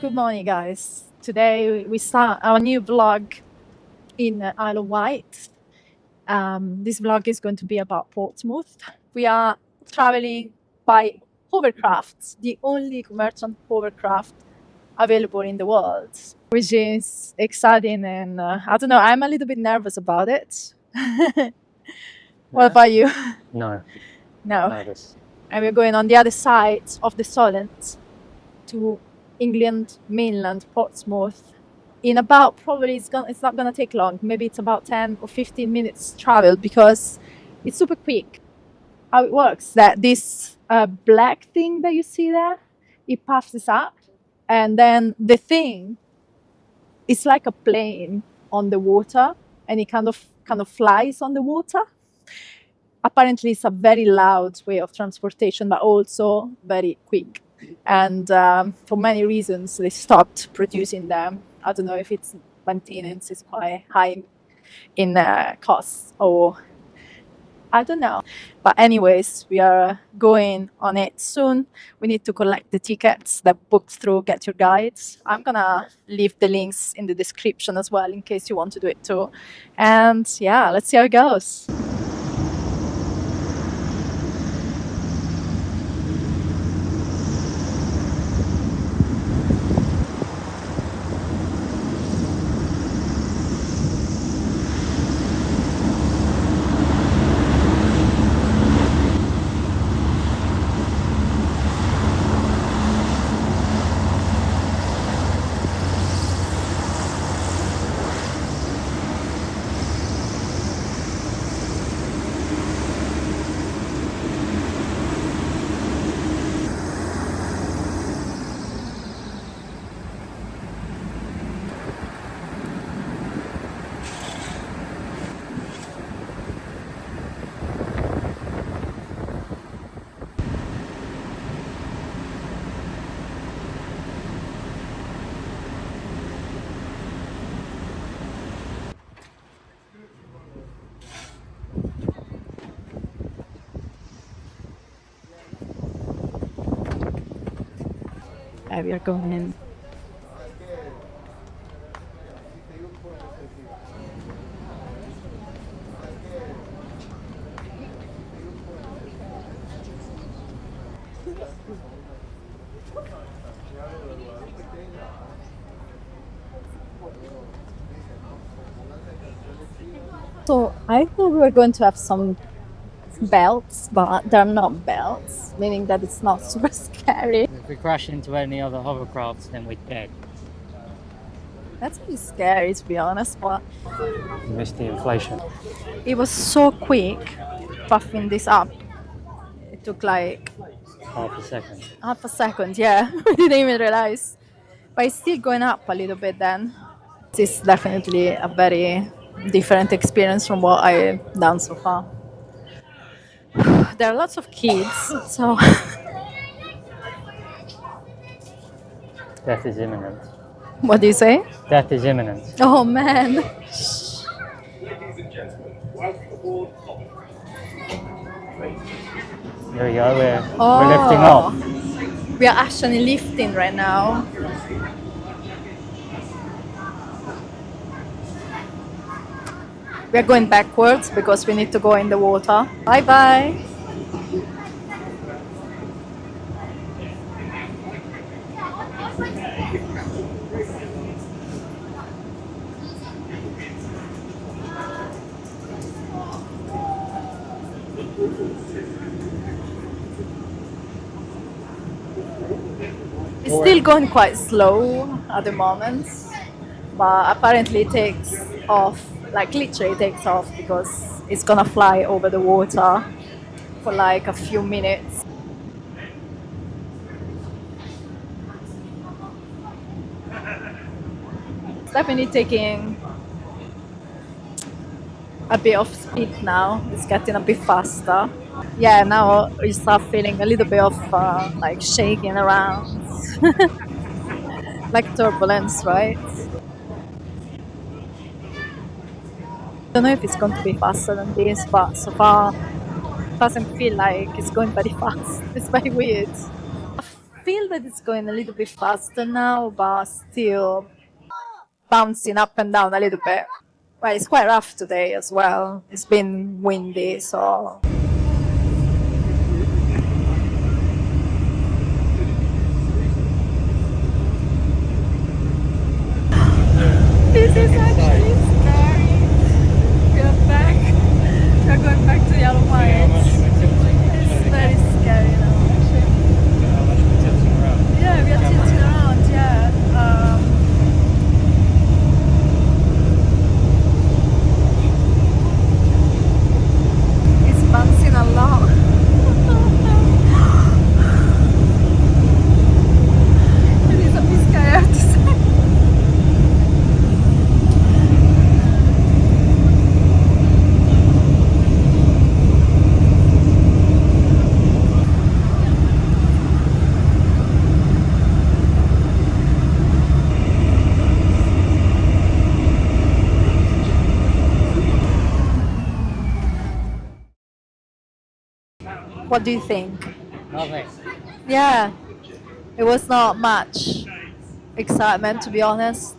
Good morning, guys. Today we start our new vlog in Isle of Wight. This vlog is going to be about Portsmouth. We are traveling by hovercraft, the only merchant hovercraft available in the world, which is exciting. And I don't know, I'm a little bit nervous about it. What about you? No. No. Nervous. And we're going on the other side of the Solent to England mainland, Portsmouth, in about probably it's not gonna take long. Maybe it's about 10 or 15 minutes travel because it's super quick. How it works that this black thing that you see there, it passes up, and then the thing is like a plane on the water, and it kind of flies on the water. Apparently, it's a very loud way of transportation, but also very quick. And for many reasons, they stopped producing them. I don't know if it's maintenance is quite high in costs, or I don't know. But anyways, we are going on it soon. We need to collect the tickets that booked through Get Your Guides. I'm gonna leave the links in the description as well in case you want to do it too. And yeah, let's see how it goes. We are going in. So I thought we were going to have some belts, but they're not belts, meaning that it's not super scary. If we crash into any other hovercrafts, then we're dead. That's pretty scary, to be honest, but You missed the inflation. it was so quick puffing this up. It took like Half a second. half a second, yeah. We didn't even realize. But it's still going up a little bit then. It's definitely a very different experience from what I've done so far. There are lots of kids, so Death is imminent. what do you say? Death is imminent. Oh man. Ladies and gentlemen, welcome aboard There we go, we're lifting off. We are actually lifting right now. We are going backwards because we need to go in the water. Bye bye. It's still going quite slow at the moment, but apparently it takes off, like literally takes off because it's gonna fly over the water for like a few minutes. It's definitely taking a bit of speed now. It's getting a bit faster. Yeah, now we start feeling a little bit of like shaking around, like turbulence, right? I don't know if it's going to be faster than this, but so far it doesn't feel like it's going very fast. It's very weird. I feel that it's going a little bit faster now, but still bouncing up and down a little bit. Well, it's quite rough today as well. It's been windy, so. This is actually scary. We're back. We're going back to the Isle of Wight. It's very scary now. Yeah, we are tilting around, yeah. It's bouncing a lot. It is a bit scary, I have to say. What do you think? Nothing. Yeah, it was not much excitement, to be honest.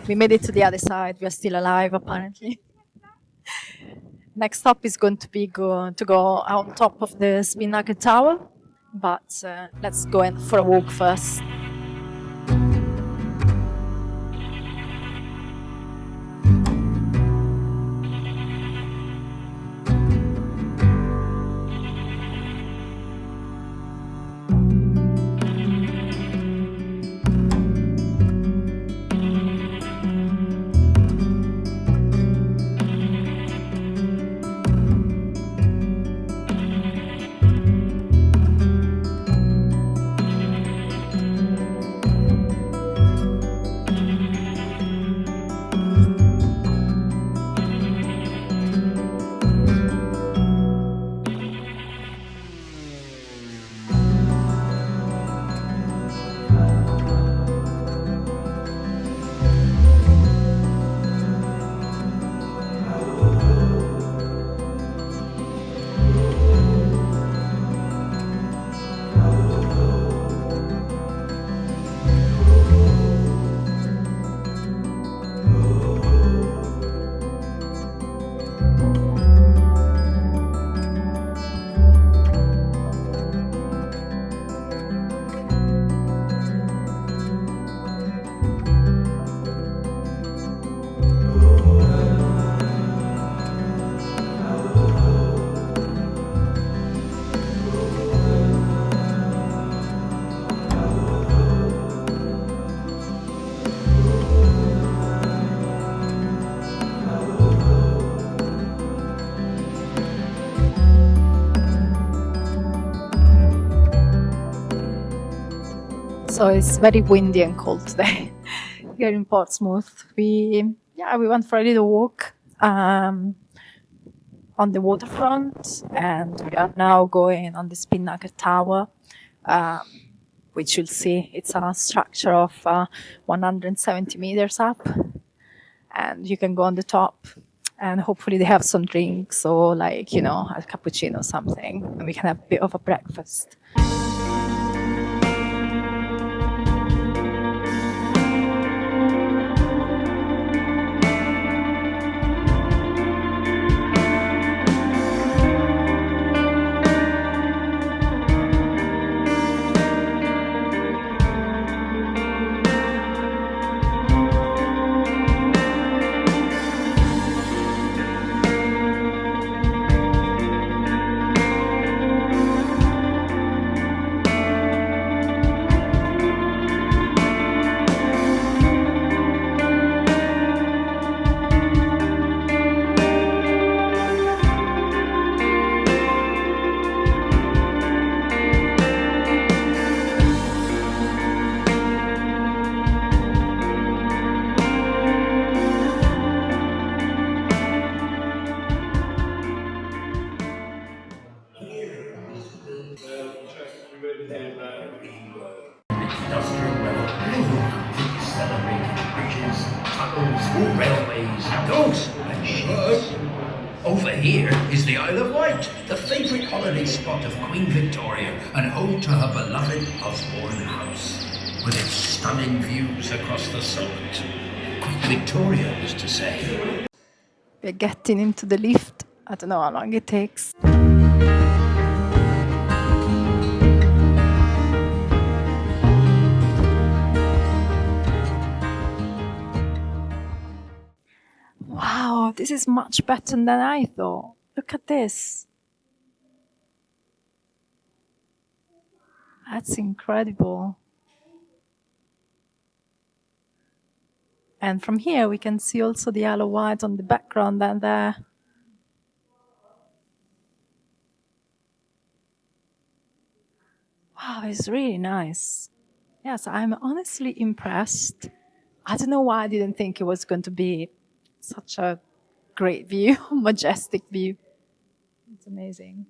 We made it to the other side. We are still alive, apparently. Next stop is going to be to go on top of the Spinnaker Tower, but let's go in for a walk first. So it's very windy and cold today here in Portsmouth. We went for a little walk on the waterfront, and we are now going on the Spinnaker Tower, which you'll see it's a structure of 170 meters up, and you can go on the top, and hopefully they have some drinks or a cappuccino or something, and we can have a bit of a breakfast. bridges, tunnels, railways, dogs, and sheep. Over here is the Isle of Wight, the favourite holiday spot of Queen Victoria and home to her beloved Osborne House, with its stunning views across the Solent. Queen Victoria used to say. We're getting into the lift. I don't know how long it takes. Wow, this is much better than I thought. Look at this. That's incredible. And from here we can see also the Isle of Wight on the background and there. Wow, it's really nice. Yes, I'm honestly impressed. I don't know why I didn't think it was going to be such a great view, majestic view. It's amazing.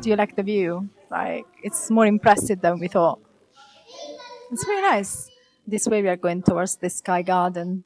Do you like the view? Like, it's more impressive than we thought. It's very nice. This way we are going towards the Sky Garden.